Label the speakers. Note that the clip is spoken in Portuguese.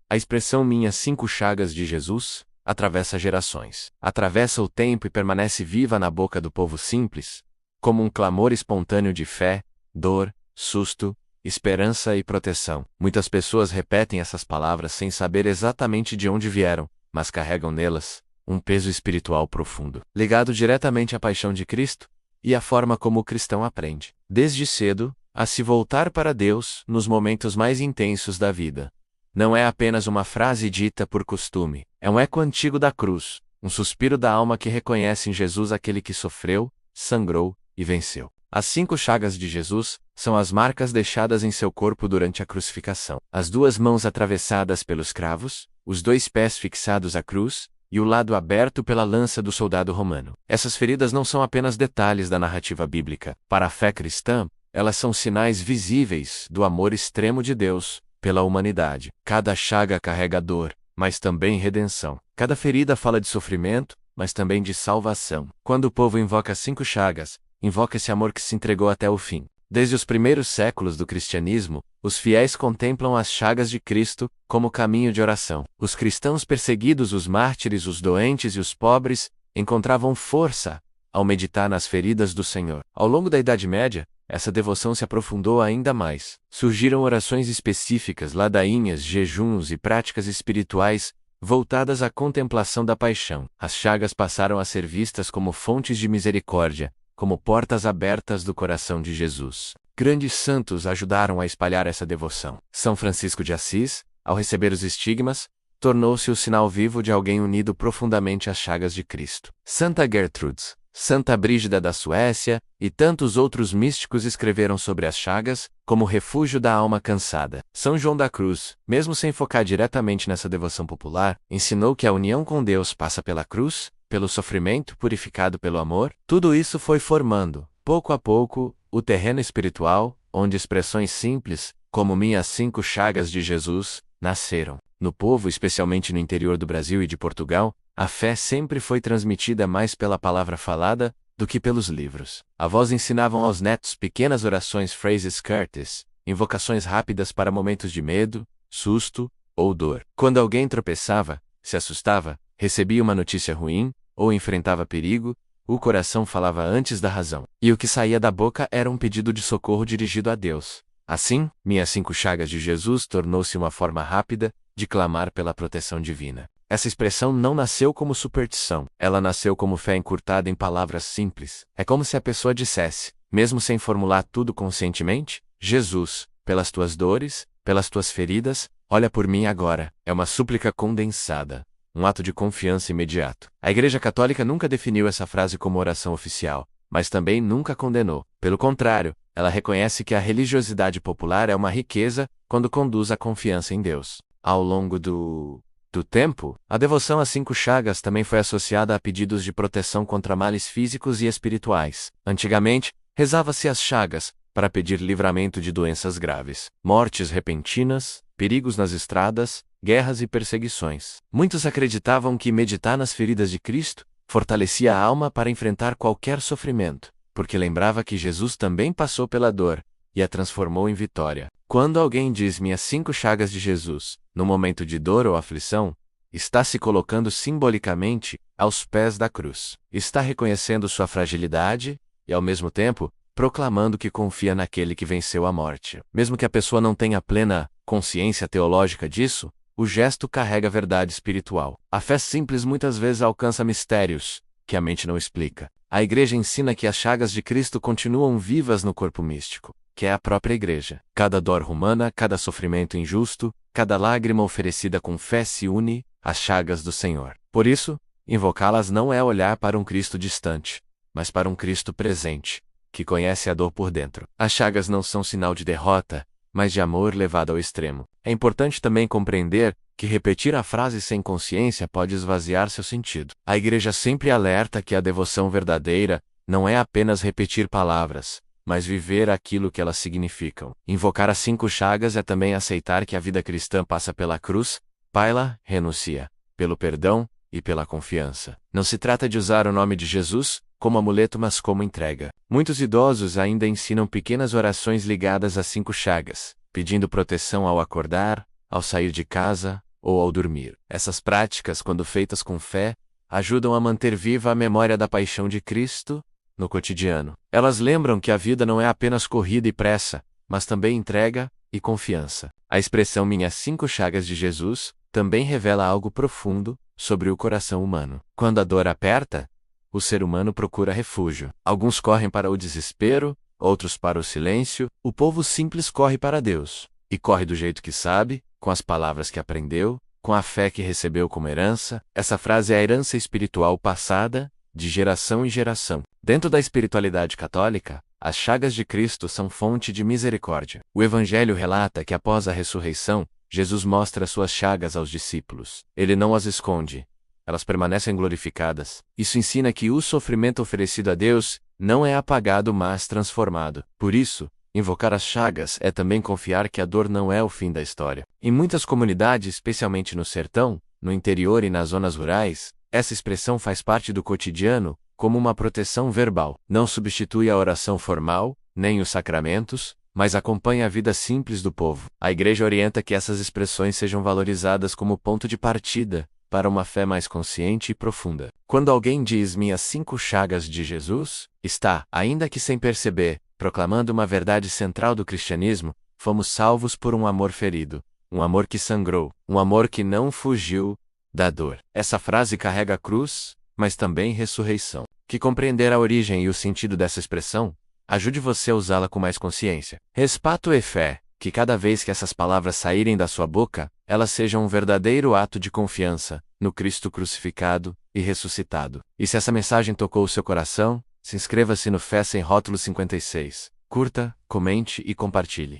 Speaker 1: A expressão minhas 5 chagas de Jesus atravessa gerações, atravessa o tempo e permanece viva na boca do povo simples, como um clamor espontâneo de fé, dor, susto, esperança e proteção. Muitas pessoas repetem essas palavras sem saber exatamente de onde vieram, mas carregam nelas um peso espiritual profundo, ligado diretamente à paixão de Cristo e à forma como o cristão aprende, desde cedo, a se voltar para Deus nos momentos mais intensos da vida. Não é apenas uma frase dita por costume, é um eco antigo da cruz, um suspiro da alma que reconhece em Jesus aquele que sofreu, sangrou e venceu. As 5 chagas de Jesus são as marcas deixadas em seu corpo durante a crucificação. As 2 mãos atravessadas pelos cravos, os 2 pés fixados à cruz, e o lado aberto pela lança do soldado romano. Essas feridas não são apenas detalhes da narrativa bíblica. Para a fé cristã, elas são sinais visíveis do amor extremo de Deus pela humanidade. Cada chaga carrega dor, mas também redenção. Cada ferida fala de sofrimento, mas também de salvação. Quando o povo invoca 5 chagas, invoca esse amor que se entregou até o fim. Desde os primeiros séculos do cristianismo, os fiéis contemplam as chagas de Cristo como caminho de oração. Os cristãos perseguidos, os mártires, os doentes e os pobres encontravam força ao meditar nas feridas do Senhor. Ao longo da Idade Média, essa devoção se aprofundou ainda mais. Surgiram orações específicas, ladainhas, jejuns e práticas espirituais voltadas à contemplação da paixão. As chagas passaram a ser vistas como fontes de misericórdia, como portas abertas do coração de Jesus. Grandes santos ajudaram a espalhar essa devoção. São Francisco de Assis, ao receber os estigmas, tornou-se o sinal vivo de alguém unido profundamente às chagas de Cristo. Santa Gertrudes, Santa Brígida da Suécia e tantos outros místicos escreveram sobre as chagas como refúgio da alma cansada. São João da Cruz, mesmo sem focar diretamente nessa devoção popular, ensinou que a união com Deus passa pela cruz, pelo sofrimento purificado pelo amor. Tudo isso foi formando, pouco a pouco, o terreno espiritual, onde expressões simples, como minhas 5 chagas de Jesus, nasceram. No povo, especialmente no interior do Brasil e de Portugal, a fé sempre foi transmitida mais pela palavra falada do que pelos livros. Avós ensinavam aos netos pequenas orações, phrases curtas, invocações rápidas para momentos de medo, susto ou dor. Quando alguém tropeçava, se assustava, recebia uma notícia ruim, ou enfrentava perigo, o coração falava antes da razão. E o que saía da boca era um pedido de socorro dirigido a Deus. Assim, minhas 5 chagas de Jesus tornou-se uma forma rápida de clamar pela proteção divina. Essa expressão não nasceu como superstição, ela nasceu como fé encurtada em palavras simples. É como se a pessoa dissesse, mesmo sem formular tudo conscientemente: Jesus, pelas tuas dores, pelas tuas feridas, olha por mim agora. É uma súplica condensada. Um ato de confiança imediato. A Igreja Católica nunca definiu essa frase como oração oficial, mas também nunca condenou. Pelo contrário, ela reconhece que a religiosidade popular é uma riqueza quando conduz à confiança em Deus. Ao longo do tempo, a devoção às 5 chagas também foi associada a pedidos de proteção contra males físicos e espirituais. Antigamente, rezava-se as chagas para pedir livramento de doenças graves, mortes repentinas, perigos nas estradas, guerras e perseguições. Muitos acreditavam que meditar nas feridas de Cristo fortalecia a alma para enfrentar qualquer sofrimento, porque lembrava que Jesus também passou pela dor e a transformou em vitória. Quando alguém diz minhas 5 chagas de Jesus, no momento de dor ou aflição, está se colocando simbolicamente aos pés da cruz. Está reconhecendo sua fragilidade e, ao mesmo tempo, proclamando que confia naquele que venceu a morte. Mesmo que a pessoa não tenha plena consciência teológica disso, o gesto carrega verdade espiritual. A fé simples muitas vezes alcança mistérios que a mente não explica. A Igreja ensina que as chagas de Cristo continuam vivas no corpo místico, que é a própria Igreja. Cada dor humana, cada sofrimento injusto, cada lágrima oferecida com fé se une às chagas do Senhor. Por isso, invocá-las não é olhar para um Cristo distante, mas para um Cristo presente, que conhece a dor por dentro. As chagas não são sinal de derrota, mas de amor levado ao extremo. É importante também compreender que repetir a frase sem consciência pode esvaziar seu sentido. A Igreja sempre alerta que a devoção verdadeira não é apenas repetir palavras, mas viver aquilo que elas significam. Invocar as 5 chagas é também aceitar que a vida cristã passa pela cruz, pela renúncia, pelo perdão e pela confiança. Não se trata de usar o nome de Jesus como amuleto, mas como entrega. Muitos idosos ainda ensinam pequenas orações ligadas às 5 chagas, pedindo proteção ao acordar, ao sair de casa ou ao dormir. Essas práticas, quando feitas com fé, ajudam a manter viva a memória da paixão de Cristo no cotidiano. Elas lembram que a vida não é apenas corrida e pressa, mas também entrega e confiança. A expressão Minhas 5 chagas de Jesus também revela algo profundo sobre o coração humano. Quando a dor aperta, o ser humano procura refúgio. Alguns correm para o desespero, outros para o silêncio. O povo simples corre para Deus. E corre do jeito que sabe, com as palavras que aprendeu, com a fé que recebeu como herança. Essa frase é a herança espiritual passada, de geração em geração. Dentro da espiritualidade católica, as chagas de Cristo são fonte de misericórdia. O Evangelho relata que após a ressurreição, Jesus mostra suas chagas aos discípulos. Ele não as esconde. Elas permanecem glorificadas. Isso ensina que o sofrimento oferecido a Deus não é apagado, mas transformado. Por isso, invocar as chagas é também confiar que a dor não é o fim da história. Em muitas comunidades, especialmente no sertão, no interior e nas zonas rurais, essa expressão faz parte do cotidiano, como uma proteção verbal. Não substitui a oração formal, nem os sacramentos, mas acompanha a vida simples do povo. A Igreja orienta que essas expressões sejam valorizadas como ponto de partida para uma fé mais consciente e profunda. Quando alguém diz Minhas 5 chagas de Jesus, está, ainda que sem perceber, proclamando uma verdade central do cristianismo: fomos salvos por um amor ferido, um amor que sangrou, um amor que não fugiu da dor. Essa frase carrega cruz, mas também ressurreição. Que compreender a origem e o sentido dessa expressão ajude você a usá-la com mais consciência. Respeito e fé, que cada vez que essas palavras saírem da sua boca, elas sejam um verdadeiro ato de confiança no Cristo crucificado e ressuscitado. E se essa mensagem tocou o seu coração, se inscreva-se no Fé Sem Rótulos 56. Curta, comente e compartilhe.